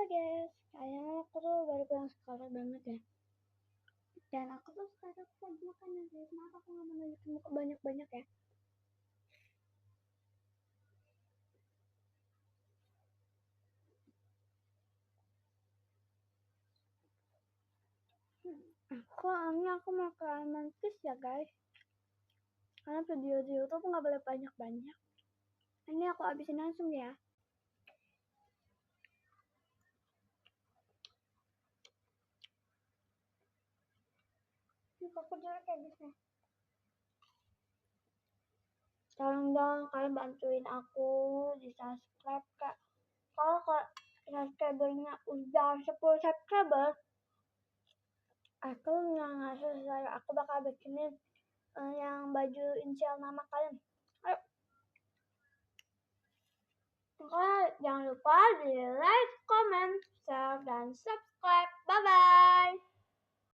guys, kayaknya aku tuh baru pulang sekolah banget ya. Dan aku tuh sekarang lagi makan ya guys. Kenapa aku nggak mau nunjukin muka banyak-banyak ya? Aku makan mantis ya guys. Karena video di YouTube nggak boleh banyak-banyak. Ini aku habisin langsung ya. Ini aku jelek kayak gini. Tolong dong kalian bantuin aku di subscribe kak. Kalau subscribernya udah 10 subscriber, aku nggak ngasih saya. Aku bakal bikinin yang baju inisial nama kalian. Ayo. Jangan lupa di like, comment, share, dan subscribe.